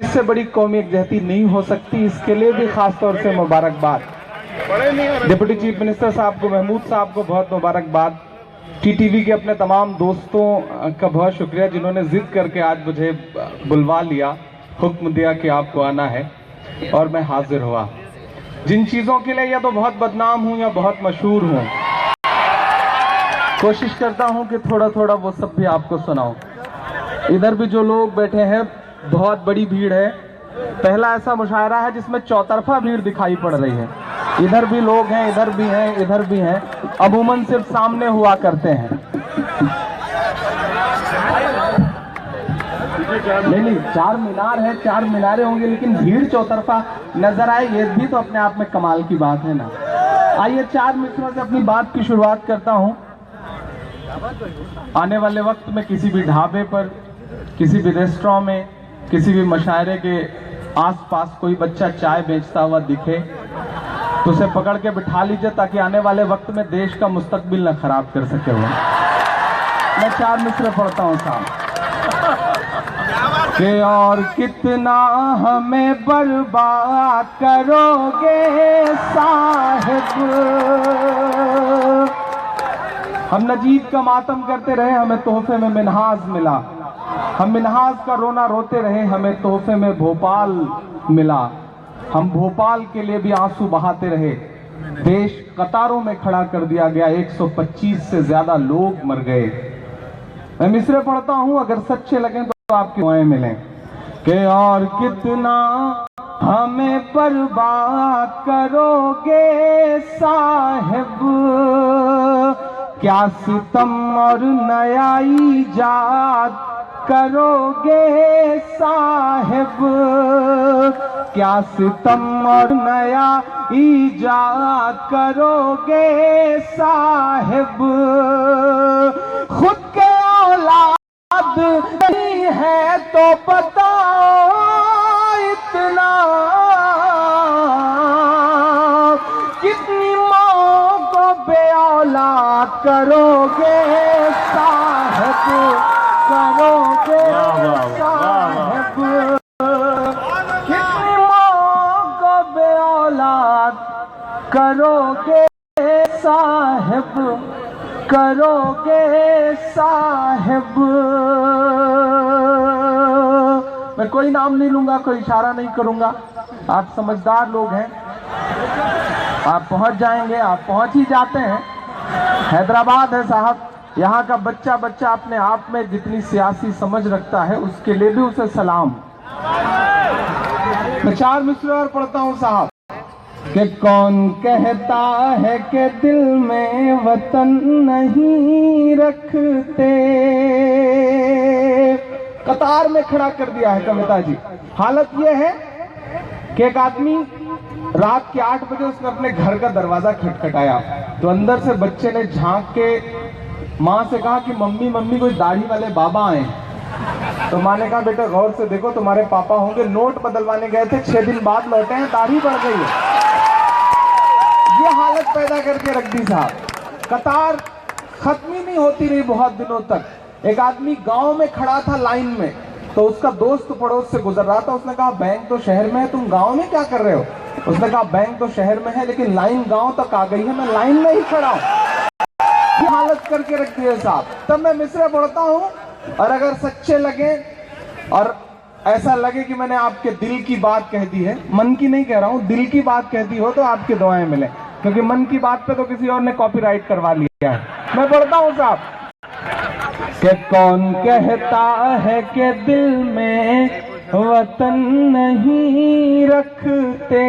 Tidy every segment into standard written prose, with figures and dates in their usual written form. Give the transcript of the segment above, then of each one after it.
इससे बड़ी कौमी यकजहती नहीं हो सकती, इसके लिए भी खास तौर से मुबारकबाद डिप्टी चीफ मिनिस्टर साहब को, महमूद साहब को बहुत मुबारकबाद। टीटीवी के अपने तमाम दोस्तों का बहुत शुक्रिया जिन्होंने जिद करके आज मुझे बुलवा लिया, हुक्म दिया कि आपको आना है और मैं हाजिर हुआ। जिन चीज़ों के लिए या तो बहुत बदनाम हूँ या बहुत मशहूर हूँ, कोशिश करता हूँ कि थोड़ा थोड़ा वो सब भी आपको सुनाऊं। इधर भी जो लोग बैठे हैं बहुत बड़ी भीड़ है। पहला ऐसा मुशायरा है जिसमें चौतरफा भीड़ दिखाई पड़ रही है। इधर भी लोग हैं, इधर भी हैं, इधर भी हैं। अमूमन सिर्फ सामने हुआ करते हैं। नहीं, चार मीनार है, चार मीनारें होंगी, लेकिन भीड़ चौतरफा नजर आए, ये भी तो अपने आप में कमाल की बात है ना। आइए 4 मिसरों से अपनी बात की शुरुआत करता हूं। आने वाले वक्त में किसी भी ढाबे पर, किसी भी रेस्टोरेंट में, किसी भी मुशायरे के आसपास कोई बच्चा चाय बेचता हुआ दिखे तो उसे पकड़ के बिठा लीजिए, ताकि आने वाले वक्त में देश का मुस्तकबिल न खराब कर सके वो। मैं 4 मिसरे पढ़ता हूँ साहब कि और कितना हमें बर्बाद करोगे साहिब। हम नजीब का मातम करते रहे, हमें तोहफे में मिन्हाज मिला। हम मिन्हाज का रोना रोते रहे, हमें तोहफे में भोपाल मिला। हम भोपाल के लिए भी आंसू बहाते रहे, देश कतारों में खड़ा कर दिया गया, 125 से ज्यादा लोग मर गए। मैं मिसरे पढ़ता हूं, अगर सच्चे लगें तो आपकी दुआएं मिलें कि और कितना हमें बर्बाद करोगे साहिब, क्या सितम और नया ईजाद करोगे साहिब, क्या सितम और नया ईजाद करोगे साहिब। खुद के औलाद नहीं है तो बताओ इतना, कितनी माँ को बे औलाद करोगे साहिब, करोगे साहिब। कितनी माँ को बे औलाद करोगे साहिब, करोगे साहिब। मैं कोई नाम नहीं लूंगा, कोई इशारा नहीं करूंगा, आप समझदार लोग हैं, आप पहुंच जाएंगे, आप पहुंच ही जाते हैं। हैदराबाद है साहब, यहाँ का बच्चा बच्चा अपने आप में जितनी सियासी समझ रखता है, उसके लिए भी उसे सलाम। मैं 4 मिसरे और पढ़ता हूँ साहब कि कौन कहता है कि दिल में वतन नहीं रखते। कतार में खड़ा कर दिया है कविता जी। हालत यह है कि एक आदमी रात के 8 बजे उसने अपने घर का दरवाजा खटखटाया, तो अंदर से बच्चे ने झांक के माँ से कहा कि मम्मी मम्मी कोई दाढ़ी वाले बाबा आए। तो माँ ने कहा बेटा गौर से देखो, तुम्हारे पापा होंगे, नोट बदलवाने गए थे, 6 दिन बाद लौटे हैं, दाढ़ी बढ़ गई है। ये हालत पैदा करके रख दी साहब। कतार खत्म ही नहीं होती रही बहुत दिनों तक। एक आदमी गांव में खड़ा था लाइन में, तो उसका दोस्त पड़ोस से गुजर रहा था। उसने कहा बैंक तो शहर में है, तुम गांव में क्या कर रहे हो? उसने कहा बैंक तो शहर में है लेकिन लाइन गांव तक आ गई है, मैं लाइन में ही खड़ा हूं। ये हालत करके रख दी है साहब। तब मैं मिसरे पढ़ता हूं, और अगर सच्चे लगे और ऐसा लगे कि मैंने आपके दिल की बात कह दी है, मन की नहीं कह रहा हूं, दिल की बात कह दी हो, तो आपकी दुआएं मिले, क्योंकि मन की बात पे तो किसी और ने कॉपीराइट करवा लिया है। मैं पढ़ता हूं साहब कि कौन कहता है कि दिल में वतन नहीं रखते,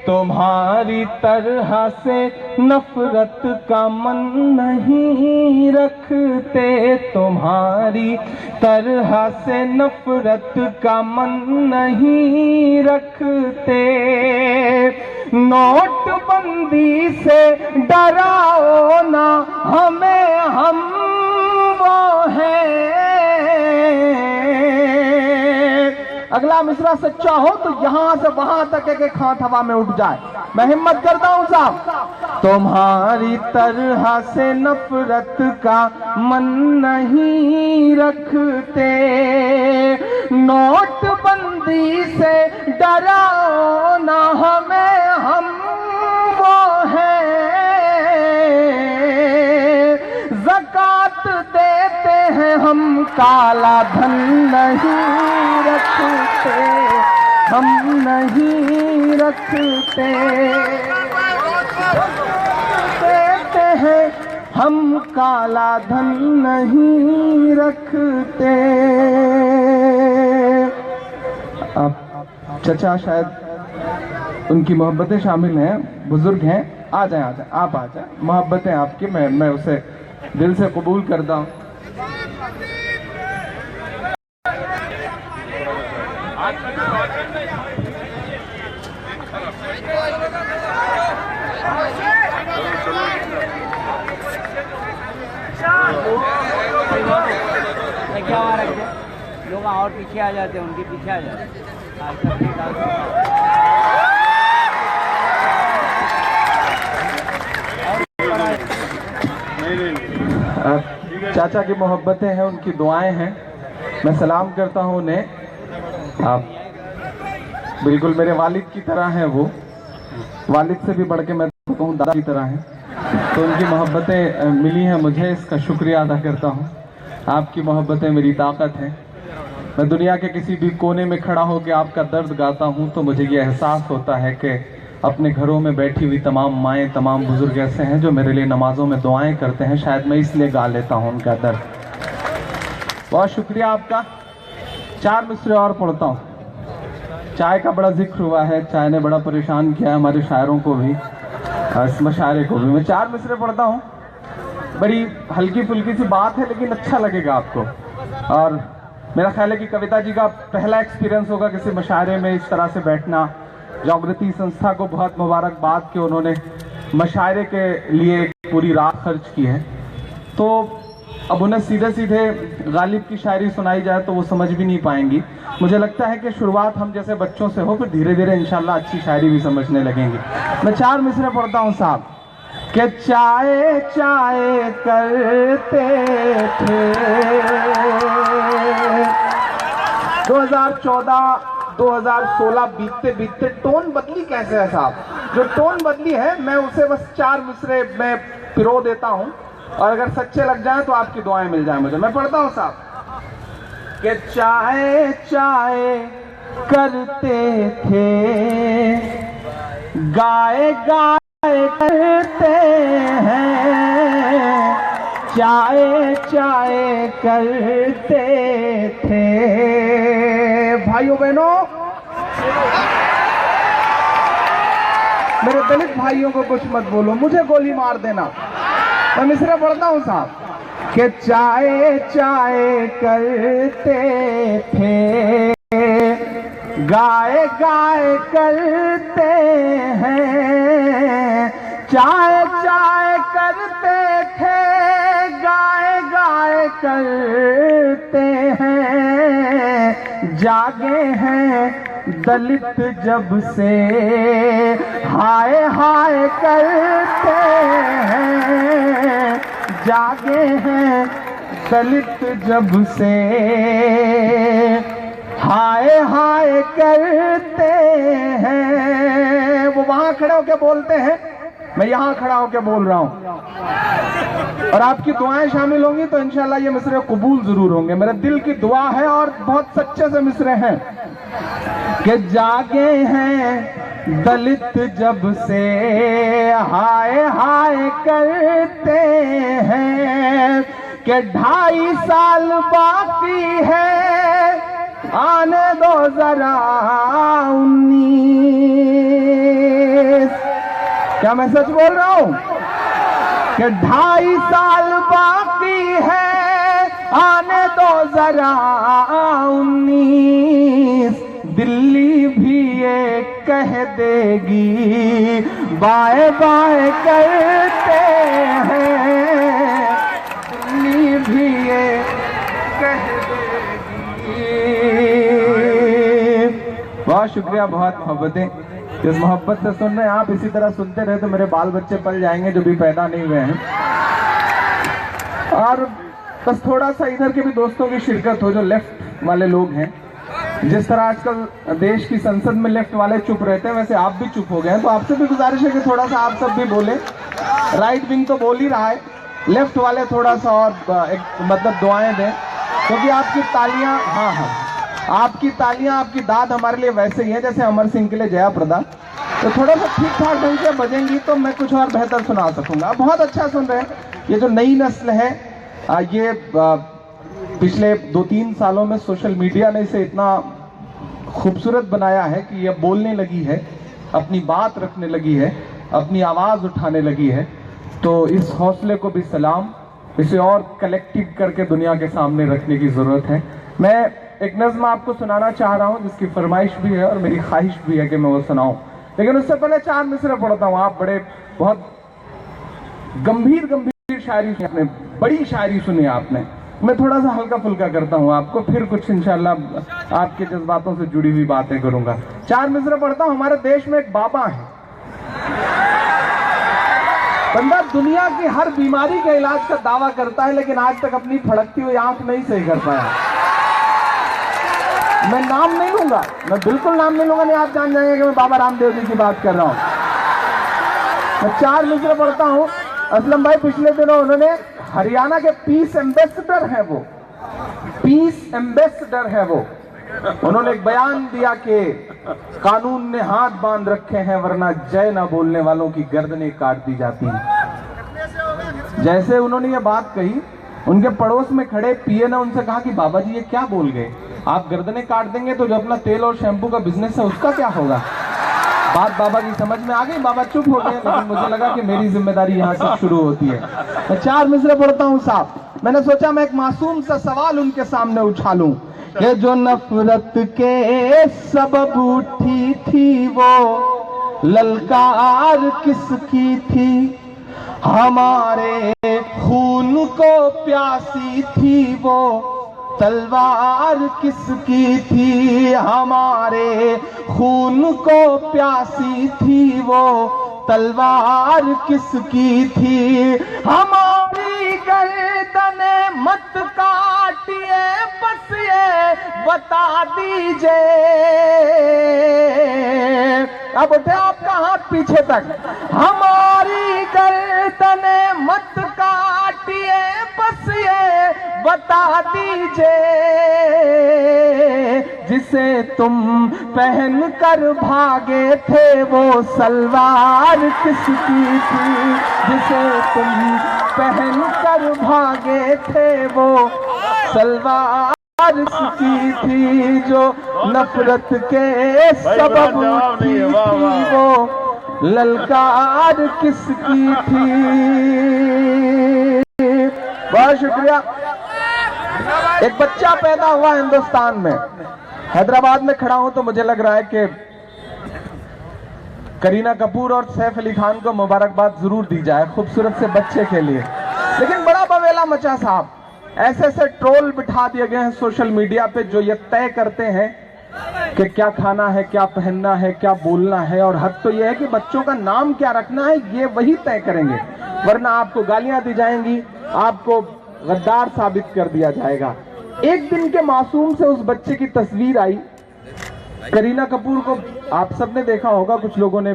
तुम्हारी तरह से नफरत का मन नहीं रखते, तुम्हारी तरह से नफरत का मन नहीं रखते। नोटबंदी से डराओ ना हमें, हम वो हैं। अगला मिसरा सच्चा हो तो यहां से वहां तक एक हाथ हवा में उठ जाए। मैं हिम्मत करता हूं साहब। तुम्हारी तरह से नफरत का मन नहीं रखते, नोट बुलंदी से डराओ ना हमें, हम वो हैं ज़कात देते हैं हम, काला धन नहीं रखते, हम नहीं रखते, देते हैं हम, काला धन नहीं रखते। अब चचा शायद उनकी मोहब्बतें शामिल हैं, बुजुर्ग हैं, आ जाएं आप आ जाएं, मोहब्बतें आपकी, मैं उसे दिल से कबूल करता हूँ। क्या हुआ रखते लोग और पीछे आ जाते हैं, उनके पीछे आ जाते हैं। चाचा की मोहब्बतें हैं, उनकी दुआएं हैं, मैं सलाम करता हूं उन्हें। आप बिल्कुल मेरे वालिद की तरह हैं, वो वालिद से भी बढ़ के मैं तो कहूँ दादा की तरह हैं, तो उनकी मोहब्बतें मिली हैं मुझे, इसका शुक्रिया अदा करता हूँ। आपकी मोहब्बतें मेरी ताकत हैं। मैं दुनिया के किसी भी कोने में खड़ा होकर आपका दर्द गाता हूँ तो मुझे ये एहसास होता है कि अपने घरों में बैठी हुई तमाम माएँ, तमाम बुजुर्ग ऐसे हैं जो मेरे लिए नमाजों में दुआएं करते हैं, शायद मैं इसलिए गा लेता हूँ उनका दर्द। बहुत शुक्रिया आपका। 4 मिसरे और पढ़ता हूँ। चाय का बड़ा जिक्र हुआ है, चाय ने बड़ा परेशान किया है हमारे शायरों को भी, इस मशायरे को भी। मैं 4 मिसरे पढ़ता हूँ, बड़ी हल्की फुल्की सी बात है लेकिन अच्छा लगेगा आपको। और मेरा ख्याल है कि कविता जी का पहला एक्सपीरियंस होगा किसी मशायरे में इस तरह से बैठना। जागृति संस्था को बहुत मुबारकबाद कि उन्होंने मशायरे के लिए पूरी रात खर्च की है। तो अब उन्हें सीधे सीधे गालिब की शायरी सुनाई जाए तो वो समझ भी नहीं पाएंगी। मुझे लगता है कि शुरुआत हम जैसे बच्चों से हो, फिर धीरे धीरे इंशाल्लाह अच्छी शायरी भी समझने लगेंगी। मैं 4 मिसरे पढ़ता हूँ साहब। कि चाय चाय करते थे 2014-2016 बीतते बीतते टोन बदली कैसे है साहब? जो टोन बदली है मैं उसे बस 4 मिसरे में पिरो देता हूं और अगर सच्चे लग जाए तो आपकी दुआएं मिल जाए मुझे। मैं पढ़ता हूं साहब कि चाय चाय करते थे, गाय गाय करते हैं, चाय चाय करते थे। भाइयों बहनों, मेरे दलित भाइयों को कुछ मत बोलो, मुझे गोली मार देना। मैं मिसरे पढ़ता हूं साहब कि चाय चाय करते थे, गाय गाय करते हैं, चाय चाय करते थे, गाय गाय करते हैं, जागे हैं दलित जब से, हाय हाय करते हैं, जागे हैं दलित जब से, हाय हाय करते हैं। वो वहां खड़े होकर बोलते हैं, मैं यहां खड़ा होकर बोल रहा हूं और आपकी दुआएं शामिल होंगी तो इंशाल्लाह ये मिसरे कबूल जरूर होंगे। मेरे दिल की दुआ है और बहुत सच्चे से मिसरे हैं कि जागे हैं दलित जब से, हाय हाय करते हैं, कि 2.5 साल बाकी है, आने दो जरा 19। क्या मैं सच बोल रहा हूं कि 2.5 साल बाकी है, आने दो जरा 19। दिल्ली भी ये कह देगी, बाय बाय करते हैं, दिल्ली भी ये कह देगी। बहुत शुक्रिया, बहुत मोहब्बतें। इस मोहब्बत से सुन रहे हैं आप, इसी तरह सुनते रहे तो मेरे बाल बच्चे पल जाएंगे जो भी पैदा नहीं हुए हैं। और बस थोड़ा सा इधर के भी दोस्तों की शिरकत हो जो लेफ्ट वाले लोग हैं। जिस तरह आजकल देश की संसद में लेफ्ट वाले चुप रहते हैं, वैसे आप भी चुप हो गए हैं। तो आपसे भी गुजारिश है कि थोड़ा सा आप सब भी बोले। राइट विंग तो बोल ही रहा है, लेफ्ट वाले थोड़ा सा और एक मतलब दुआएं दें, क्योंकि आपकी तालियां, हाँ, आपकी तालियां, आपकी दाद हमारे लिए वैसे ही है जैसे अमर सिंह के लिए जया प्रदा। तो थोड़ा सा ठीक ठाक ढंग से बजेंगी तो मैं कुछ और बेहतर सुना सकूंगा। बहुत अच्छा सुन रहे हैं। ये जो नई नस्ल है, ये पिछले 2-3 सालों में सोशल मीडिया ने इसे इतना खूबसूरत बनाया है कि ये बोलने लगी है, अपनी बात रखने लगी है, अपनी आवाज उठाने लगी है। तो इस हौसले को भी सलाम, इसे और कलेक्टिव करके दुनिया के सामने रखने की जरूरत है। मैं एक नज़्म आपको सुनाना चाह रहा हूं जिसकी फरमाइश भी है और मेरी ख्वाहिश भी है कि मैं वो सुनाऊं, लेकिन उससे पहले 4 मिसरे पढ़ता हूं। आप बड़े बहुत गंभीर शायरी सुनी आपने, बड़ी शायरी सुनी आपने। मैं थोड़ा सा हल्का फुल्का करता हूं आपको, फिर कुछ इंशाल्लाह आपके जज्बातों से जुड़ी हुई बातें करूंगा। 4 मिसरे पढ़ता हूं। हमारे देश में एक बाबा है, बंदा दुनिया की हर बीमारी के इलाज का दावा करता है, लेकिन आज तक अपनी फड़कती हुई आंख नहीं सही कर पाया। मैं नाम नहीं लूंगा, मैं बिल्कुल नाम नहीं लूंगा, नहीं आप जान जाएंगे कि मैं बाबा रामदेव जी की बात कर रहा हूं। मैं 4 मिसरे पढ़ता हूं। असलम भाई पिछले दिनों उन्होंने, हरियाणा के पीस एम्बेसडर है वो, पीस एम्बेसडर है वो, उन्होंने एक बयान दिया कि कानून ने हाथ बांध रखे हैं वरना जय ना बोलने वालों की गर्दनें काट दी जाती हैं। जैसे उन्होंने ये बात कही, उनके पड़ोस में खड़े पीए ने उनसे कहा कि बाबा जी ये क्या बोल गए, आप गर्दनें काट देंगे तो जो अपना तेल और शैम्पू का बिजनेस है उसका क्या होगा। बात बाबा की समझ में आ गई, बाबा चुप हो गए, लेकिन मुझे लगा कि मेरी जिम्मेदारी यहाँ से शुरू होती है। मैं 4 मिसरे पढ़ता हूँ साहब। मैंने सोचा मैं एक मासूम सा सवाल उनके सामने उठा लूं कि जो नफरत के सबब उठी थी वो ललकार किसकी थी, हमारे खून को प्यासी थी वो तलवार किसकी थी, हमारे खून को प्यासी थी वो तलवार किसकी थी, हमारी गर्दने मत काटिए बस ये बता दीजिए। अब उठे आपका हाथ पीछे तक, हमारी गर्दने मत काटिए बस ये बता दीजिए, जिसे तुम पहन कर भागे थे वो सलवार किसकी थी, जिसे तुम पहन कर भागे थे वो सलवार किसकी थी, जो नफरत के सबब उठी थी वो ललकार किसकी थी। बहुत शुक्रिया। एक बच्चा पैदा हुआ हिंदुस्तान में, हैदराबाद में खड़ा हूं तो मुझे लग रहा है कि करीना कपूर और सैफ अली खान को मुबारकबाद जरूर दी जाए खूबसूरत से बच्चे के लिए। लेकिन बड़ा बवेला मचा साहब, ऐसे ऐसे ट्रोल बिठा दिए गए हैं सोशल मीडिया पे जो ये तय करते हैं कि क्या खाना है, क्या पहनना है, क्या बोलना है, और हद तो ये है कि बच्चों का नाम क्या रखना है ये वही तय करेंगे, वरना आपको गालियां दी जाएंगी, आपको गद्दार साबित कर दिया जाएगा। एक दिन के मासूम से उस बच्चे की तस्वीर आई। करीना कपूर को आप सबने देखा होगा, कुछ लोगों ने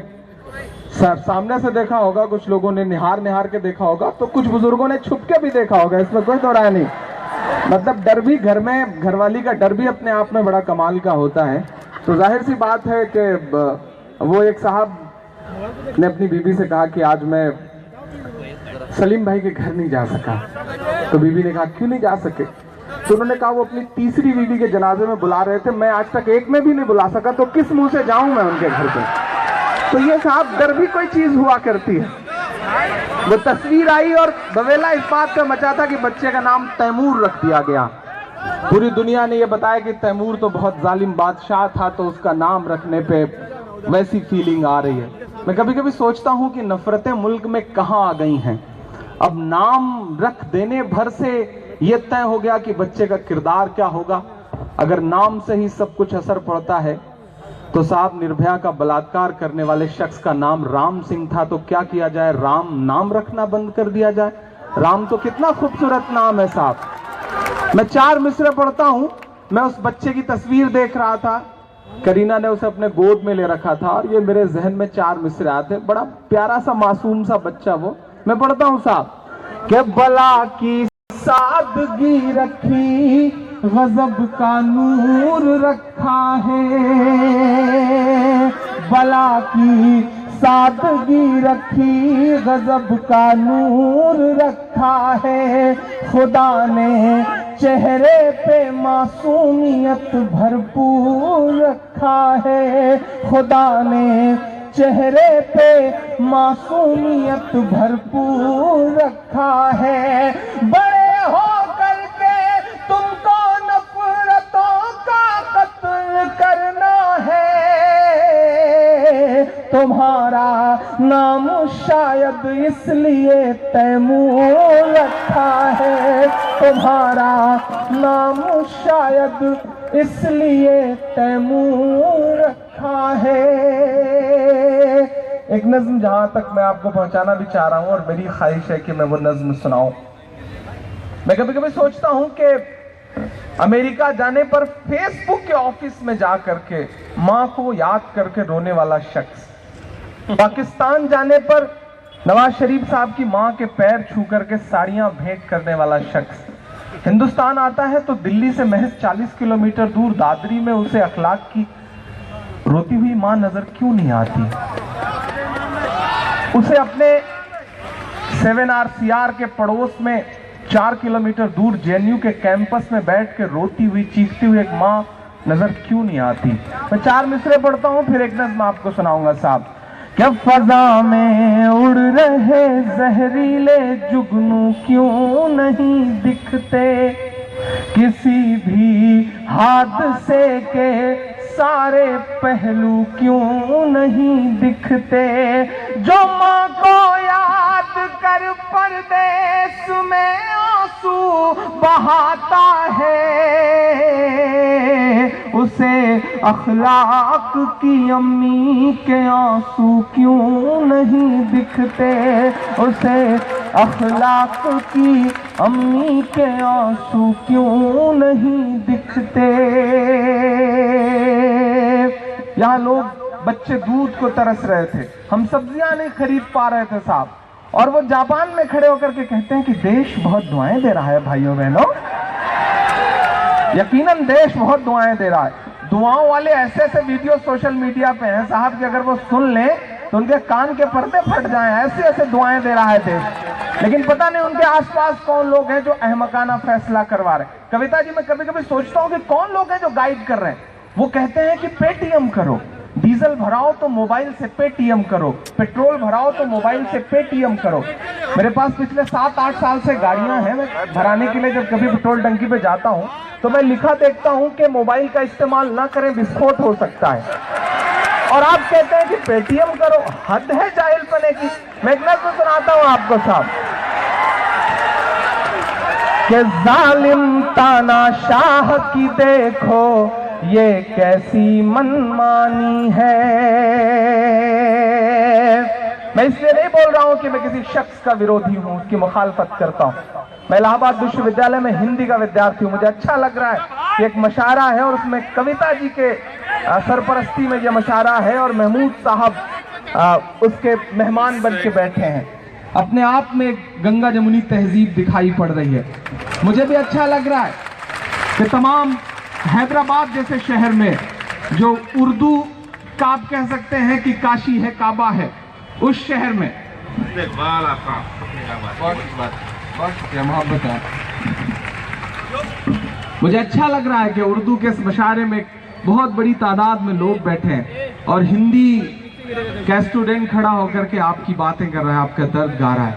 सामने से देखा होगा, कुछ लोगों ने निहार निहार के देखा होगा, तो कुछ बुजुर्गों ने छुप के भी देखा होगा, इसमें कोई दो राय नहीं। मतलब डर भी घर में, घरवाली का डर भी अपने आप में बड़ा कमाल का होता है। तो जाहिर सी बात है कि वो एक साहब ने अपनी बीबी से कहा कि आज मैं सलीम भाई के घर नहीं जा सका। तो बीबी ने कहा क्यों नहीं जा सके, तो उन्होंने कहा वो अपनी तीसरी बीवी के जनाजे में बुला रहे थे, मैं आज तक एक में भी नहीं बुला सका, तो किस मुंह से जाऊं मैं उनके घर पे। तो ये साहब डर भी कोई चीज हुआ करती है। वो तस्वीर आई और बवेला इस बात का मचा था कि बच्चे का नाम तैमूर रख दिया गया। पूरी दुनिया ने ये बताया कि तैमूर तो बहुत जालिम बादशाह था, तो उसका नाम रखने पे वैसी फीलिंग आ रही है। मैं कभी कभी सोचता हूं कि नफरतें मुल्क में कहां आ गई हैं। अब नाम रख देने भर से ये तय हो गया कि बच्चे का किरदार क्या होगा। अगर नाम से ही सब कुछ असर पड़ता है तो साहब निर्भया का बलात्कार करने वाले शख्स का नाम राम सिंह था, तो क्या किया जाए, राम नाम रखना बंद कर दिया जाए। राम तो कितना खूबसूरत नाम है साहब। मैं 4 मिसरे पढ़ता हूं। मैं उस बच्चे की तस्वीर देख रहा था, करीना ने उसे अपने गोद में ले रखा था और ये मेरे जहन में 4 मिसरे आते। बड़ा प्यारा सा मासूम सा बच्चा वो। मैं पढ़ता हूँ साहब कि बला की सादगी रखी, गजब का नूर रखा है, बला की सादगी रखी, गजब का नूर रखा है, खुदा ने चेहरे पे मासूमियत भरपूर रखा है, खुदा ने चेहरे पे मासूमियत भरपूर रखा है। बड़े हो करके तुमको नफरतों का कत्ल करना है, तुम्हारा नाम शायद इसलिए तैमूर रखा है, तुम्हारा नाम शायद इसलिए तैमूर रखा है। एक नज्म जहां तक मैं आपको पहुंचाना भी चाह रहा हूं और मेरी ख्वाहिश है कि मैं वो नज्म सुनाऊं। मैं कभी कभी सोचता हूं कि अमेरिका जाने पर फेसबुक के ऑफिस में जा करके मां को याद करके रोने वाला शख्स, पाकिस्तान जाने पर नवाज शरीफ साहब की मां के पैर छू करके साड़ियां भेंट करने वाला शख्स, हिंदुस्तान आता है तो दिल्ली से महज 40 किलोमीटर दूर दादरी में उसे अखलाक की रोती हुई मां नजर क्यों नहीं आती? उसे अपने 7RCR के पड़ोस में 4 किलोमीटर दूर JNU के कैंपस में बैठ के रोती हुई चीखती हुई एक मां नजर क्यों नहीं आती? मैं 4 मिसरे पढ़ता हूं, फिर एक नज्म आपको सुनाऊंगा साहब। क्या फजा में उड़ रहे जहरीले जुगनू क्यों नहीं दिखते, किसी भी हादसे के सारे पहलू क्यों नहीं दिखते, जो माँ को याद कर परदेस में आंसू बहाता है, उसे अखलाक की अम्मी के आंसू क्यों नहीं दिखते, उसे अखलाक की अम्मी के आंसू क्यों नहीं दिखते। यहाँ लोग बच्चे दूध को तरस रहे थे, हम सब्जियां नहीं खरीद पा रहे थे साहब, और वो जापान में खड़े होकर के कहते हैं कि देश बहुत दुआएं दे रहा है भाइयों बहनों। यकीनन देश बहुत दुआएं दे रहा है। दुआओं वाले ऐसे ऐसे वीडियो सोशल मीडिया पे हैं साहब कि अगर वो सुन लें तो उनके कान के पर्दे फट जाएं, ऐसे ऐसे दुआएं दे रहा है देश। लेकिन पता नहीं उनके आसपास कौन लोग हैं जो अहमकाना फैसला करवा रहे हैं। कविता जी, मैं कभी कभी सोचता हूं कि कौन लोग हैं जो गाइड कर रहे हैं। वो कहते हैं कि पेटीएम करो, डीजल भराओ तो मोबाइल से पेटीएम करो, पेट्रोल भराओ तो मोबाइल से पेटीएम करो। मेरे पास पिछले 7-8 साल से गाड़ियां हैं। मैं भराने के लिए जब कभी पेट्रोल टंकी पे जाता हूं तो मैं लिखा देखता हूं कि मोबाइल का इस्तेमाल ना करें, विस्फोट हो सकता है, और आप कहते हैं कि पेटीएम करो। हद है जाहिल पने की। मैं एक नज़्म सुनाता हूं आपको साहब कि जालिम तानाशाह की देखो ये कैसी मनमानी है। मैं इसलिए नहीं बोल रहा हूं कि मैं किसी शख्स का विरोधी हूं, उसकी मुखालफत करता हूं। मैं इलाहाबाद विश्वविद्यालय में हिंदी का विद्यार्थी हूं। मुझे अच्छा लग रहा है कि एक मशारा है और उसमें कविता जी के सरपरस्ती में यह मशारा है और महमूद साहब उसके मेहमान बन के बैठे हैं। अपने आप में गंगा जमुनी तहजीब दिखाई पड़ रही है। मुझे भी अच्छा लग रहा है कि तमाम हैदराबाद जैसे शहर में जो उर्दू का आप कह सकते हैं कि काशी है, काबा है, उस शहर में मोहब्बत है। मुझे अच्छा लग रहा है कि उर्दू के इस मशारे में बहुत बड़ी तादाद में लोग बैठे हैं और हिंदी का स्टूडेंट खड़ा होकर के आपकी बातें कर रहा है, आपका दर्द गा रहा है।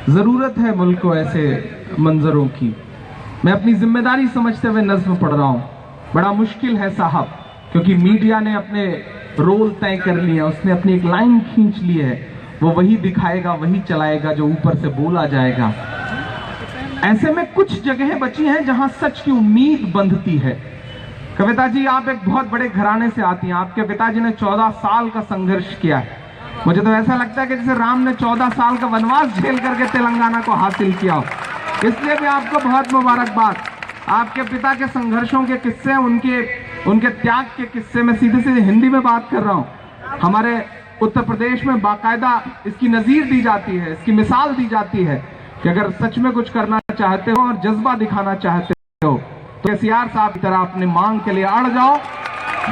जरूरत है मुल्क को ऐसे मंजरों की। मैं अपनी जिम्मेदारी समझते हुए नज्म पढ़ रहा हूँ। बड़ा मुश्किल है साहब, क्योंकि मीडिया ने अपने रोल तय कर लिया, उसने अपनी एक लाइन खींच ली है, वो वही दिखाएगा, वही चलाएगा जो ऊपर से बोला जाएगा। ऐसे में कुछ जगहें बची हैं जहां सच की उम्मीद बंधती है। कविता जी, आप एक बहुत बड़े घराने से आती हैं। आपके पिताजी ने 14 साल का संघर्ष किया है। मुझे तो ऐसा लगता है कि जैसे राम ने 14 साल का वनवास झेल करके तेलंगाना को हासिल किया हो। इसलिए भी आपको बहुत मुबारकबाद। आपके पिता के संघर्षों के किस्से, उनके त्याग के किस्से में सीधे सीधे हिंदी में बात कर रहा हूं। हमारे उत्तर प्रदेश में बाकायदा इसकी नजीर दी जाती है, इसकी मिसाल दी जाती है कि अगर सच में कुछ करना चाहते हो और जज्बा दिखाना चाहते हो तो केसीआर साहब की तरह अपनी मांग के लिए अड़ जाओ,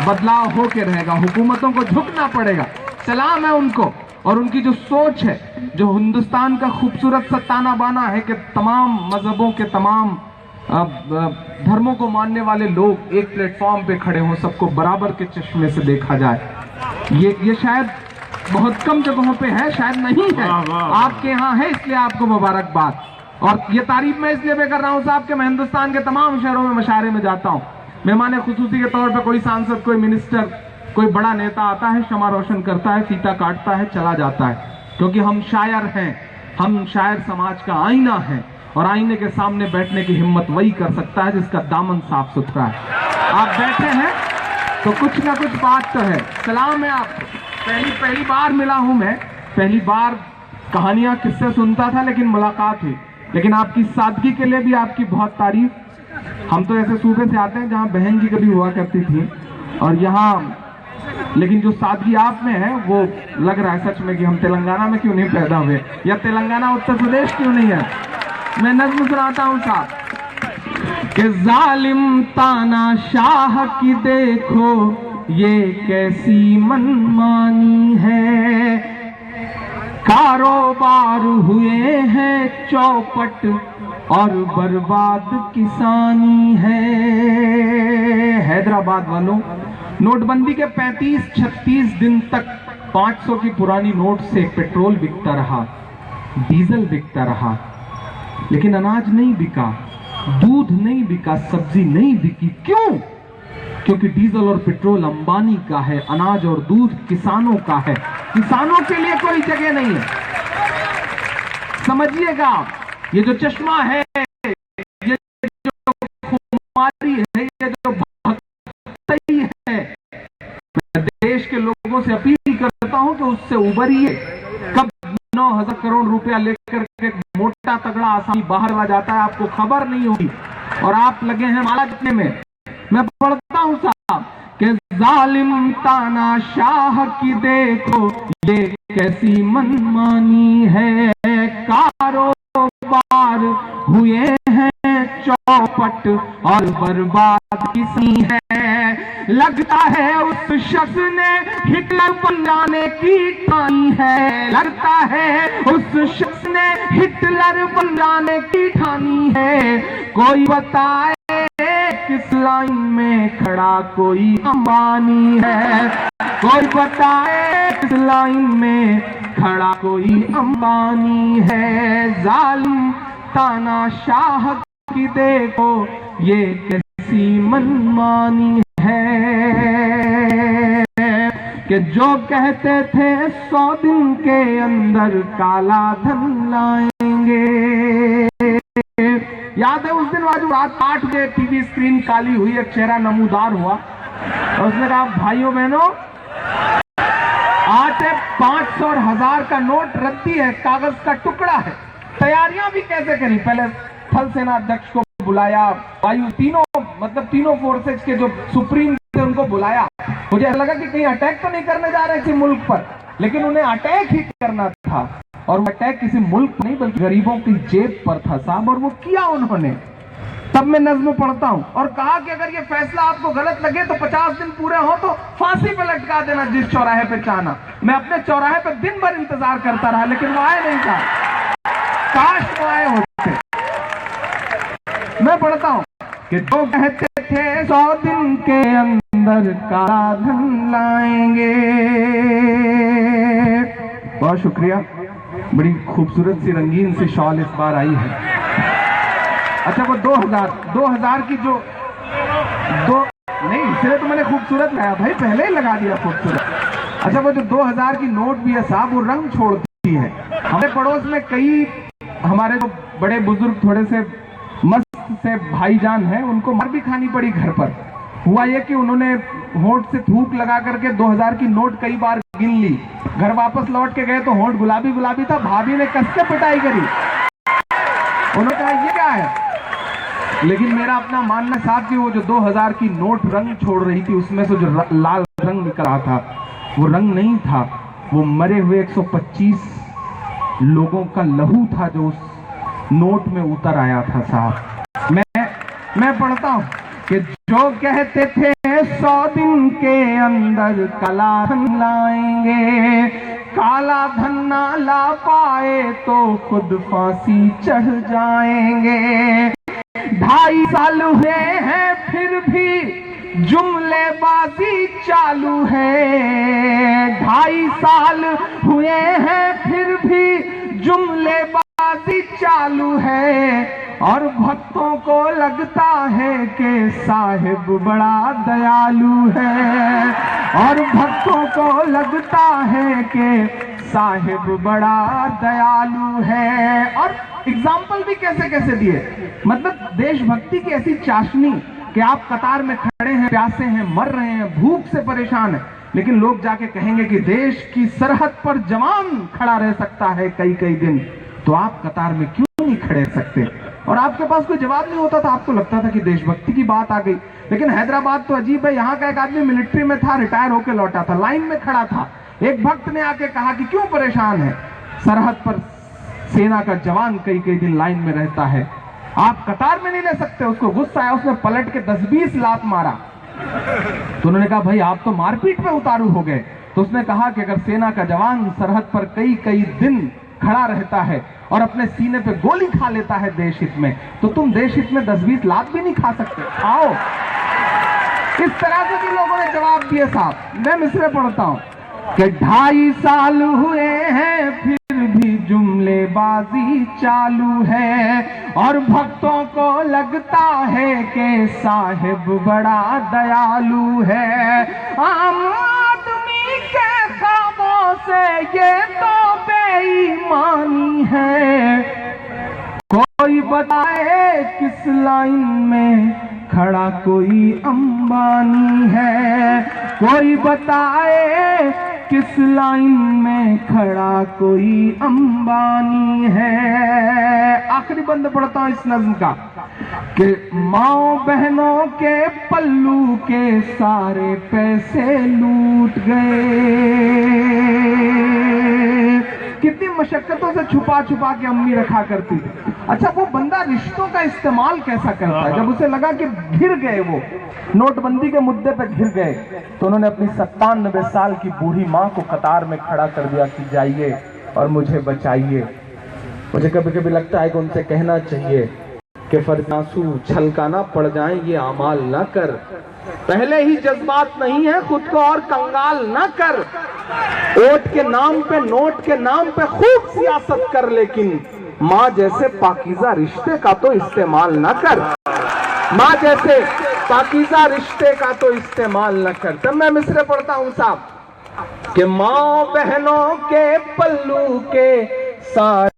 बदलाव होके रहेगा, हुकूमतों को झुकना पड़ेगा। सलाम है उनको, और उनकी जो सोच है, जो हिंदुस्तान का खूबसूरत सा ताना बाना है कि तमाम मजहबों के, तमाम धर्मों को मानने वाले लोग एक प्लेटफॉर्म पे खड़े हों, सबको बराबर के चश्मे से देखा जाए। ये शायद बहुत कम जगहों पे है, शायद नहीं है, आपके यहाँ है, इसलिए आपको मुबारकबाद। और ये तारीफ मैं इसलिए भी कर रहा हूँ साहब कि मैं हिंदुस्तान के तमाम शहरों में मशारे में जाता हूँ, मेहमान खुसूसी के तौर पर कोई सांसद, कोई मिनिस्टर, कोई बड़ा नेता आता है, क्षमा रोशन करता है, फीता काटता है, चला जाता है, क्योंकि हम शायर हैं, हम शायर समाज का आईना है, और आईने के सामने बैठने की हिम्मत वही कर सकता है जिसका दामन साफ सुथरा है। आप बैठे हैं तो कुछ ना कुछ बात तो है। सलाम है आपको। पहली बार मिला हूं मैं, पहली बार कहानियां किससे सुनता था, लेकिन मुलाकात हुई। लेकिन आपकी सादगी के लिए भी आपकी बहुत तारीफ। हम तो ऐसे सूबे से आते हैं जहां बहन जी कभी हुआ करती थी, और यहाँ लेकिन जो सादगी आप में है वो लग रहा है सच में कि हम तेलंगाना में क्यों नहीं पैदा हुए, या तेलंगाना उत्तर प्रदेश क्यों नहीं है। मैं नज़्म सुनाता हूं साहब कि जालिम तानाशाह की देखो ये कैसी मनमानी है, कारोबार हुए हैं चौपट और बर्बाद किसानी है। हैदराबाद वालों, नोटबंदी के 35-36 दिन तक 500 की पुरानी नोट से पेट्रोल बिकता रहा, डीजल बिकता रहा, लेकिन अनाज नहीं बिका, दूध नहीं बिका, सब्जी नहीं बिकी। क्यों? क्योंकि डीजल और पेट्रोल अंबानी का है, अनाज और दूध किसानों का है। किसानों के लिए कोई जगह नहीं है। समझिएगा, ये जो चश्मा है, ये जो खुमारी है, ये जो भक्ति है, मैं देश के लोगों से अपील करता हूं कि उससे उबरिए। कब 9,000 करोड़ रुपया लेकर के मोटा तगड़ा आसानी बाहर आ जाता है, आपको खबर नहीं होगी, और आप लगे हैं माला जपने में। मैं पढ़ता हूं साहब कि जालिम तानाशाह की देखो ये कैसी मनमानी है, कारोबार हुए हैं चौपट और बर्बाद किसी है। लगता है उस शख्स ने हिटलर बन जाने की ठानी है, लगता है उस शख्स ने हिटलर बन जाने की ठानी है। कोई बताए किस लाइन में खड़ा कोई अंबानी है, कोई बताए किस लाइन में खड़ा कोई अंबानी है। जालिम तानाशाह की देखो ये कैसी मनमानी है, कि जो कहते थे 100 दिन के अंदर काला धन लाएंगे। याद है उस दिन आज रात 8 बजे टीवी स्क्रीन काली हुई, एक चेहरा नमूदार हुआ, और उसने कहा भाइयों बहनों, आज 500 और 1000 का नोट रद्दी है, कागज का टुकड़ा है। तैयारियां भी कैसे करी, पहले थल सेना अध्यक्ष को बुलाया, वायु तीनों फोर्सेज के जो सुप्रीम थे उनको बुलाया। मुझे ऐसा लगा कि कहीं अटैक तो नहीं करने जा रहे किसी मुल्क पर, लेकिन उन्हें अटैक ही करना था, और वो अटैक किसी मुल्क नहीं बल्कि गरीबों की जेब पर था साहब, और वो किया उन्होंने। तब मैं नज़्म पढ़ता हूं, और कहा कि अगर ये फैसला आपको गलत लगे तो 50 दिन पूरे हो तो फांसी पे लटका देना जिस चौराहे पे चाहना। मैं अपने चौराहे पे दिन भर इंतजार करता रहा, लेकिन वो आए नहीं था, काश वो आए होते। मैं पढ़ता हूं कि जो कहते थे 100 दिन के अंदर काला धन लाएंगे। बहुत शुक्रिया, बड़ी खूबसूरत सी रंगीन सी शॉल इस बार आई है। अच्छा, वो 2000 की जो नहीं, इसलिए तो मैंने खूबसूरत लाया भाई, पहले ही लगा दिया खूबसूरत। अच्छा, वो जो 2000 की नोट भी है साहब, वो रंग छोड़ती है। हमारे पड़ोस में कई हमारे जो बड़े बुजुर्ग थोड़े से मस्त से भाईजान हैं, उनको मार भी खानी पड़ी घर पर। हुआ ये कि उन्होंने होंठ से थूक लगा करके 2000 की नोट कई बार गिन ली, घर वापस लौट के गए तो होंठ गुलाबी गुलाबी था, भाभी ने कस के पिटाई करी। उन्होंने कहा ये क्या है, लेकिन मेरा अपना मानना साहब कि वो जो 2000 की नोट रंग छोड़ रही थी, उसमें से जो लाल रंग निकल रहा था, वो रंग नहीं था, वो मरे हुए 125 लोगों का लहू था जो उस नोट में उतर आया था साहब। मैं पढ़ता हूं कि जो कहते थे 100 दिन के अंदर काला धन लाएंगे, काला धन ना ला पाए तो खुद फांसी चढ़ जाएंगे। 2.5 साल हुए हैं फिर भी जुमलेबाजी चालू है, 2.5 साल हुए हैं फिर भी जुमलेबाजी चालू है। और भक्तों को लगता है कि साहिब बड़ा दयालु है, और भक्तों को लगता है कि साहिब बड़ा दयालु है। और एग्जाम्पल भी कैसे कैसे दिए, मतलब देशभक्ति की ऐसी चाशनी कि आप कतार में खड़े हैं, प्यासे हैं, मर रहे हैं, भूख से परेशान है, लेकिन लोग जाके कहेंगे कि देश की सरहद पर जवान खड़ा रह सकता है कई कई दिन, तो आप कतार में क्यों नहीं खड़े रह सकते? और आपके पास कोई जवाब नहीं होता था, आपको लगता था कि देशभक्ति की बात आ गई। लेकिन हैदराबाद तो अजीब है, यहाँ का एक आदमी मिलिट्री में था, रिटायर होकर लौटा था, लाइन में खड़ा था, एक भक्त ने आके कहा कि क्यों परेशान है, सरहद पर सेना का जवान कई कई दिन लाइन में रहता है, आप कतार में नहीं ले सकते। उसको गुस्सा आया, उसने पलट के 10-20 लात मारा। तो उन्होंने कहा भाई आप तो मारपीट पे उतारू हो गए। तो उसने कहा कि अगर सेना का जवान सरहद पर कई कई दिन खड़ा रहता है और अपने सीने पे गोली खा लेता है देश हित में, तो तुम देश हित में 10-20 लात भी नहीं खा सकते, आओ। इस तरह से भी लोगों ने जवाब दिए साहब। मैं मिसरे पढ़ता हूं कि 2.5 साल हुए हैं फिर भी जुमलेबाजी चालू है, और भक्तों को लगता है कि साहिब बड़ा दयालु है। आम आदमी के ख्वाबों से ये तो बेईमानी है, कोई बताए किस लाइन में खड़ा कोई अंबानी है, कोई बताए किस लाइन में खड़ा कोई अंबानी है। आखिरी बंद पढ़ता हूं इस नज्म का कि माओ बहनों के पल्लू के सारे पैसे लूट गए। कितनी मशक्कतों से छुपा छुपा के अम्मी रखा करती थी। अच्छा, वो बंदा रिश्तों का इस्तेमाल कैसा करता है? जब उसे लगा कि घिर गए, वो नोटबंदी के मुद्दे पे घिर गए, तो उन्होंने अपनी 97 साल की बूढ़ी माँ को कतार में खड़ा कर दिया कि जाइए और मुझे बचाइए। मुझे कभी कभी लगता है कि उनसे कहना चाहिए कि फरजांसू छलकाना पड़ जाए ये अमाल न कर, पहले ही जज्बात नहीं है खुद को और कंगाल न कर। वोट के नाम पे, नोट के नाम पे खूब सियासत कर, लेकिन माँ जैसे पाकीज़ा रिश्ते का तो इस्तेमाल न कर, माँ जैसे पाकीज़ा रिश्ते का तो इस्तेमाल न कर। तब मैं मिसरे पढ़ता हूँ साहब कि माँ बहनों के पल्लू के सारे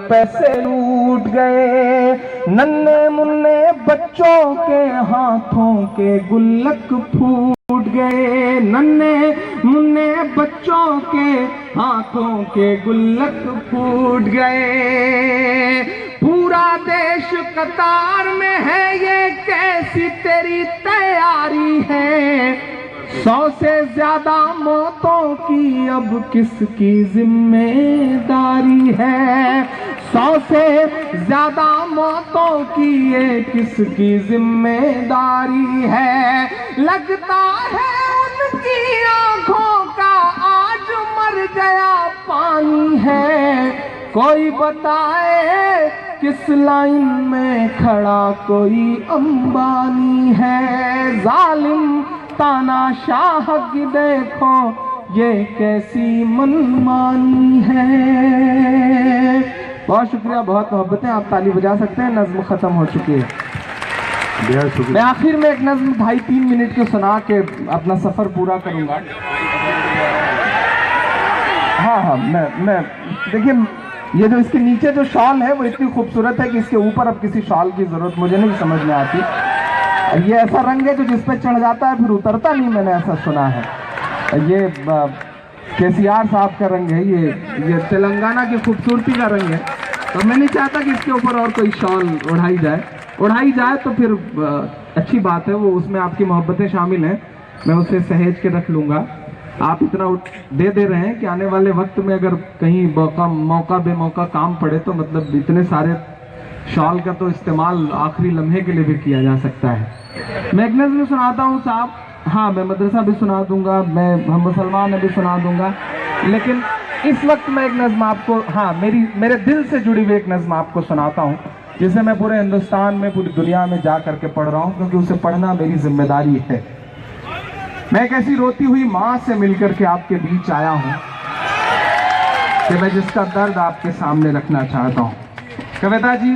पैसे लूट गए, नन्हे मुन्ने बच्चों के हाथों के गुल्लक फूट गए, नन्हे मुन्ने बच्चों के हाथों के गुल्लक फूट गए। पूरा देश कतार में है, ये कैसी तेरी तैयारी है, 100 से ज्यादा मौतों की अब किसकी जिम्मेदारी है, 100 से ज्यादा मौतों की ये किसकी जिम्मेदारी है। लगता है उनकी आंखों का आज मर गया पानी है, कोई बताए किस लाइन में खड़ा कोई अंबानी है। जालिम तानाशाह की देखो ये कैसी मनमानी है। बहुत शुक्रिया, बहुत मोहब्बतें, आप ताली बजा सकते हैं। नज्म खत्म हो चुकी है। मैं आखिर में एक नज्म 2.5-3 मिनट की सुना के अपना सफर पूरा करूंगा। हाँ, मैं देखिए, ये जो इसके नीचे जो शॉल है वो इतनी खूबसूरत है कि इसके ऊपर अब किसी शॉल की जरूरत मुझे नहीं समझ में आती। ये ऐसा रंग है जो जिस पे चढ़ जाता है फिर उतरता नहीं, मैंने ऐसा सुना है। ये केसीआर साहब का रंग है, ये तेलंगाना की खूबसूरती का रंग है। तो मैं नहीं चाहता कि इसके ऊपर और कोई शॉल उड़ाई जाए। उड़ाई जाए तो फिर अच्छी बात है, वो उसमें आपकी मोहब्बतें शामिल हैं, मैं उसे सहेज के रख लूंगा। आप इतना दे रहे हैं कि आने वाले वक्त में अगर कहीं मौका बेमौका काम पड़े तो मतलब इतने सारे शॉल का तो इस्तेमाल आखिरी लम्हे के लिए भी किया जा सकता है। मैं एक नज़्म सुनाता हूँ साहब, हाँ मैं मदरसा भी सुना दूंगा, हम मुसलमान भी सुना दूंगा, लेकिन इस वक्त मैं एक नज़्म आपको, हाँ मेरे दिल से जुड़ी हुई एक नज़्म आपको सुनाता हूँ, जिसे मैं पूरे हिंदुस्तान में, पूरी दुनिया में जा करके पढ़ रहा हूँ, क्योंकि उसे पढ़ना मेरी जिम्मेदारी है। मैं एक ऐसी रोती हुई माँ से मिलकर के आपके बीच आया हूँ कि मैं जिसका दर्द आपके सामने रखना चाहता हूँ। कविता जी,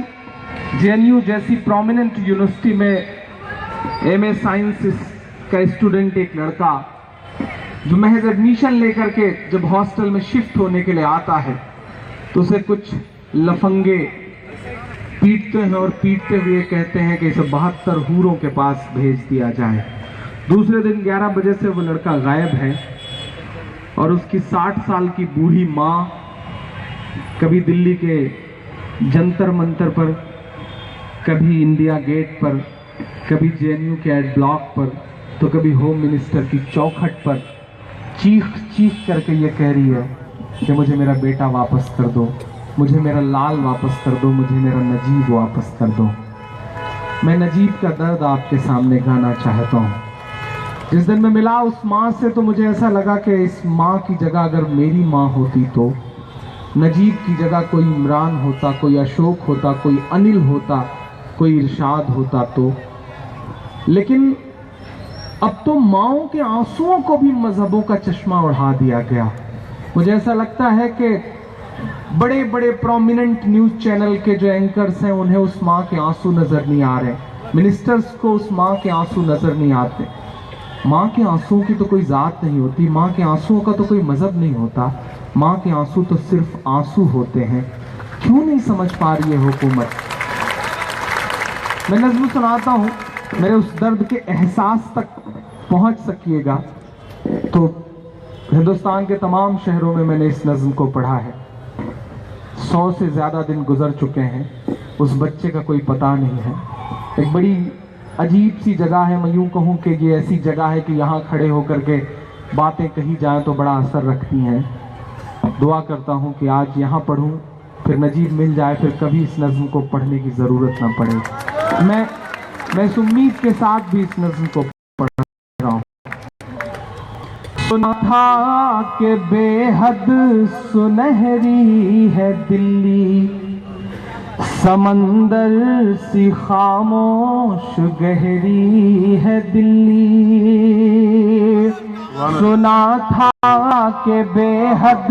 जेएनयू जैसी प्रोमिनेंट यूनिवर्सिटी में एमए साइंस का स्टूडेंट एक लड़का जो महज एडमिशन लेकर के जब हॉस्टल में शिफ्ट होने के लिए आता है तो उसे कुछ लफंगे पीटते हैं और पीटते हुए कहते हैं कि इसे 72 हूरों के पास भेज दिया जाए। दूसरे दिन 11 बजे से वो लड़का गायब है और उसकी 60 साल की बूढ़ी माँ कभी दिल्ली के जंतर मंतर पर, कभी इंडिया गेट पर, कभी जेएनयू के एड ब्लॉक पर, तो कभी होम मिनिस्टर की चौखट पर चीख चीख करके ये कह रही है कि मुझे मेरा बेटा वापस कर दो, मुझे मेरा लाल वापस कर दो, मुझे मेरा नजीब वापस कर दो। मैं नजीब का दर्द आपके सामने गाना चाहता हूँ। जिस दिन मैं मिला उस माँ से तो मुझे ऐसा लगा कि इस माँ की जगह अगर मेरी माँ होती तो, नजीब की जगह कोई इमरान होता, कोई अशोक होता, कोई अनिल होता, कोई इरशाद होता तो। लेकिन अब तो माँओं के आंसुओं को भी मजहबों का चश्मा उड़ा दिया गया। मुझे ऐसा लगता है कि बड़े बड़े प्रोमिनेंट न्यूज़ चैनल के जो एंकर्स हैं उन्हें उस माँ के आंसू नज़र नहीं आ रहे, मिनिस्टर्स को उस माँ के आंसू नज़र नहीं आते। माँ के आंसुओं की तो कोई ज़ात नहीं होती, माँ के आंसुओं का तो कोई मज़हब नहीं होता, माँ के आंसू तो सिर्फ आंसू होते हैं। क्यों नहीं समझ पा रही है हुकूमत? मैं नज़्म सुनाता हूँ, मेरे उस दर्द के एहसास तक पहुँच सकिएगा। तो हिंदुस्तान के तमाम शहरों में मैंने इस नज़्म को पढ़ा है। 100 से ज़्यादा दिन गुजर चुके हैं, उस बच्चे का कोई पता नहीं है। एक बड़ी अजीब सी जगह है, मैं यूँ कहूँ कि ये ऐसी जगह है कि यहाँ खड़े होकर के बातें कही जाएं तो बड़ा असर रखती हैं। दुआ करता हूँ कि आज यहाँ पढ़ूँ, फिर नजीब मिल जाए, फिर कभी इस नज़्म को पढ़ने की ज़रूरत ना पड़े। मैं इस उम्मीद के साथ भी इस नज़्म को पढ़ रहा हूँ। सुना था कि बेहद सुनहरी है दिल्ली, समंदर सी खामोश गहरी है दिल्ली। सुना था कि बेहद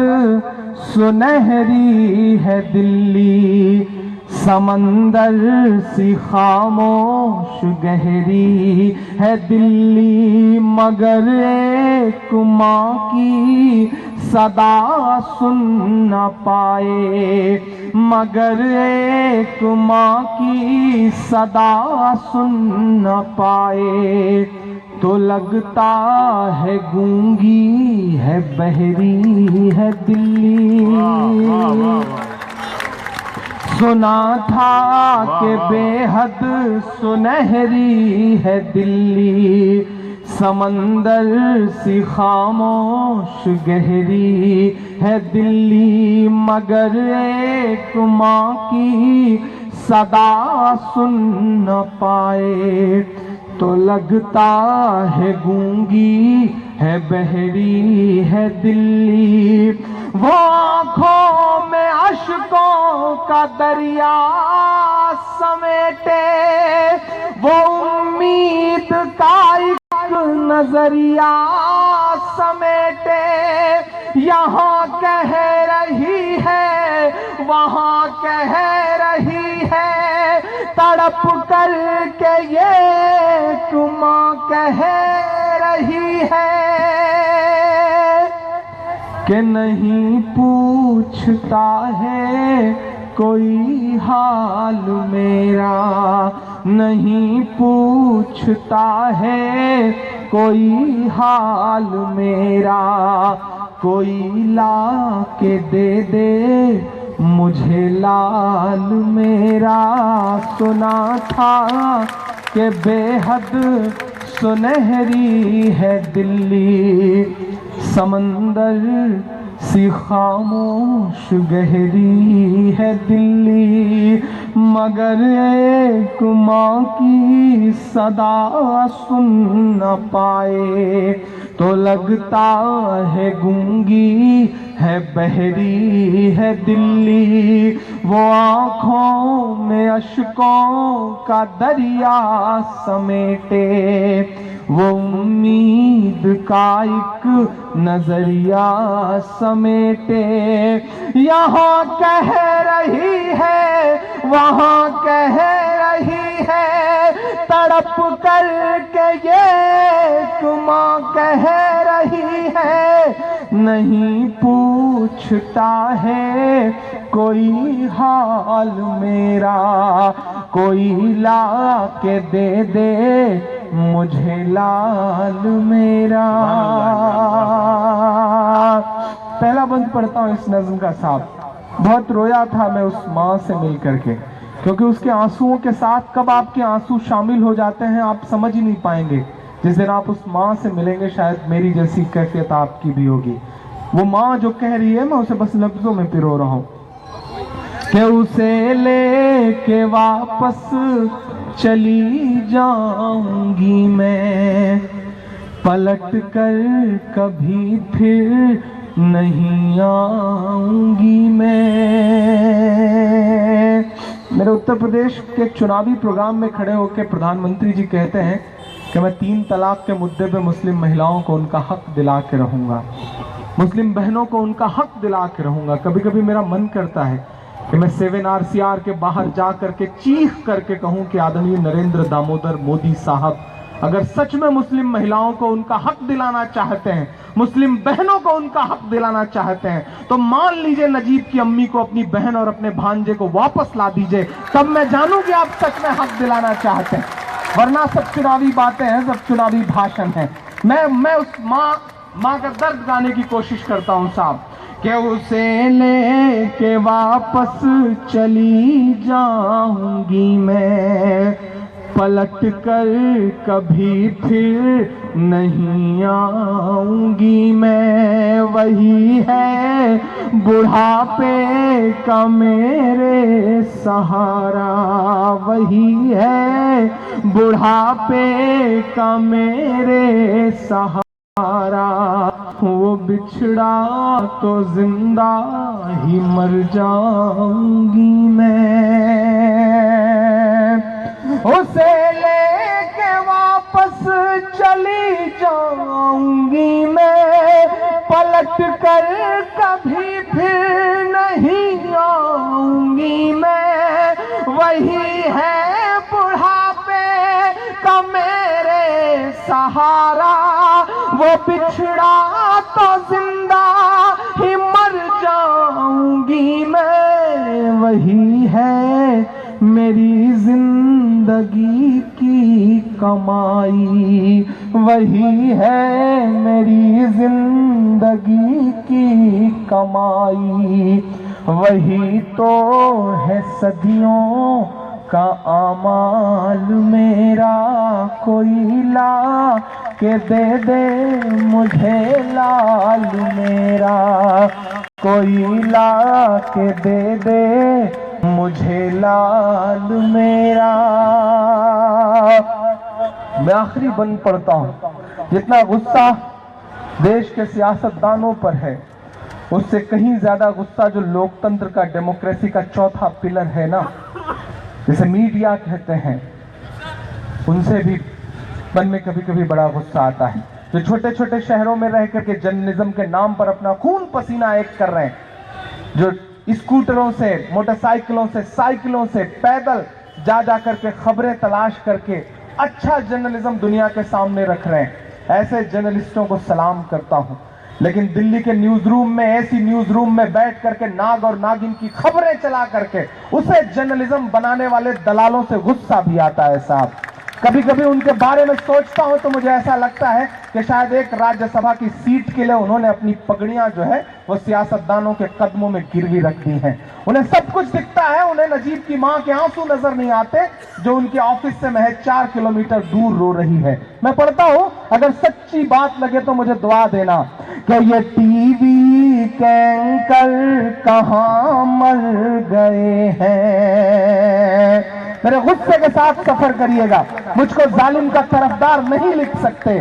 सुनहरी है दिल्ली, समंदर सी खामोश गहरी है दिल्ली। मगर एक माँ की सदा सुन न पाए, मगर एक माँ की सदा सुन न पाए, तो लगता है गूंगी है बहरी है दिल्ली। सुना था कि बेहद सुनहरी है दिल्ली, समंदर सी खामोश गहरी है दिल्ली। मगर एक माँ की सदा सुन न पाए, तो लगता है गूंगी है बहरी है दिल्ली। वो आँखों में अश्कों का दरिया समेटे, वो उम्मीद का एक नजरिया समेटे, यहाँ कह रही है वहाँ कह रही है, तड़प कर के ये तुम कह रही है कि नहीं पूछता है कोई हाल मेरा, नहीं पूछता है कोई हाल मेरा, कोई ला के दे दे मुझे लाल मेरा सुना था कि बेहद सुनहरी है दिल्ली, समंदर सी खामोश गहरी है दिल्ली, मगर एक माँ की सदा सुन न पाए तो लगता है गूंगी है बहरी है दिल्ली। वो आँखों में अश्कों का दरिया समेटे, वो उम्मीद का एक नजरिया समेटे, यहाँ कह रही है वहाँ कह रही है, तड़प करके ये माँ कह रही है, नहीं पूछता है कोई हाल मेरा, कोई ला के दे दे मुझे लाल मेरा। पहला बंद पढ़ता हूँ इस नज्म का साहब। बहुत रोया था मैं उस माँ से मिल करके, क्योंकि उसके आंसुओं के साथ कब आपके आंसू शामिल हो जाते हैं आप समझ ही नहीं पाएंगे। जिस दिन आप उस माँ से मिलेंगे शायद मेरी जैसी कैफियत आपकी भी होगी। वो माँ जो कह रही है मैं उसे बस लफ्जों में पिरो रहा हूँ कि उसे लेके वापस चली जाऊंगी मैं, पलट कर कभी फिर नहीं आऊंगी मैं। मेरे उत्तर प्रदेश के चुनावी प्रोग्राम में खड़े होकर प्रधानमंत्री जी कहते हैं कि मैं 3 तलाक के मुद्दे पे मुस्लिम महिलाओं को उनका हक दिला के रहूंगा, मुस्लिम बहनों को उनका हक दिला के रहूंगा। कभी कभी मेरा मन करता है कि मैं 7RCR के बाहर जा करके चीख करके कहूं कि आदरणीय नरेंद्र दामोदर मोदी साहब अगर सच में मुस्लिम महिलाओं को उनका हक दिलाना चाहते हैं, मुस्लिम बहनों को उनका हक दिलाना चाहते हैं, तो मान लीजिए नजीब की अम्मी को अपनी बहन और अपने भांजे को वापस ला दीजिए, तब मैं जानूं कि आप सच में हक दिलाना चाहते हैं। वरना सब चुनावी बातें हैं, सब चुनावी भाषण है। मैं उस माँ का दर्द गाने की कोशिश करता हूं साहब कि उसे लेके वापस चली जाऊंगी मैं, पलट कर कभी फिर नहीं आऊंगी मैं। वही है बुढ़ापे का मेरे सहारा, वही है बुढ़ापे का मेरे सहारा, वो बिछड़ा तो जिंदा ही मर जाऊंगी मैं। उसे लेके वापस चली जाऊंगी मैं, पलट कर कभी फिर नहीं आऊंगी मैं। वही है बुढ़ापे का मेरे सहारा, वो बिछड़ा तो जिंदा ही मर जाऊंगी मैं। वही है मेरी जिंदगी की कमाई, वही है मेरी जिंदगी की कमाई, वही तो है सदियों का आमाल मेरा। कोई ला के दे मुझे लाल मेरा, कोई ला के दे मुझे लाल मेरा। मैं आखिरी बंद पढ़ता हूं। जितना गुस्सा देश के सियासतदानों पर है, उससे कहीं ज्यादा गुस्सा जो लोकतंत्र का, डेमोक्रेसी का चौथा पिलर है ना, जिसे मीडिया कहते हैं, उनसे भी मन में कभी कभी बड़ा गुस्सा आता है। जो छोटे छोटे शहरों में रह करके जर्नलिज्म के नाम पर अपना खून पसीना एक कर रहे हैं, जो स्कूटरों से, मोटरसाइकिलों से, साइकिलों से, पैदल जा करके खबरें तलाश करके अच्छा जर्नलिज्म दुनिया के सामने रख रहे हैं, ऐसे जर्नलिस्टों को सलाम करता हूं। लेकिन दिल्ली के न्यूज रूम में, ऐसी न्यूज रूम में बैठ करके नाग और नागिन की खबरें चला करके उसे जर्नलिज्म बनाने वाले दलालों से गुस्सा भी आता है साहब। कभी कभी उनके बारे में सोचता हूं तो मुझे ऐसा लगता है कि शायद एक राज्यसभा की सीट के लिए उन्होंने अपनी पगड़ियां जो है वो सियासतदानों के कदमों में गिरवी रख दी हैं। उन्हें सब कुछ दिखता है, उन्हें नजीब की मां के आंसू नजर नहीं आते जो उनके ऑफिस से महज 4 किलोमीटर दूर रो रही है। मैं पढ़ता हूं, अगर सच्ची बात लगे तो मुझे दुआ देना कि ये टीवी के एंकर कहां मर गए हैं। मेरे गुस्से के साथ सफर करिएगा, मुझको जालिम का तरफदार नहीं लिख सकते।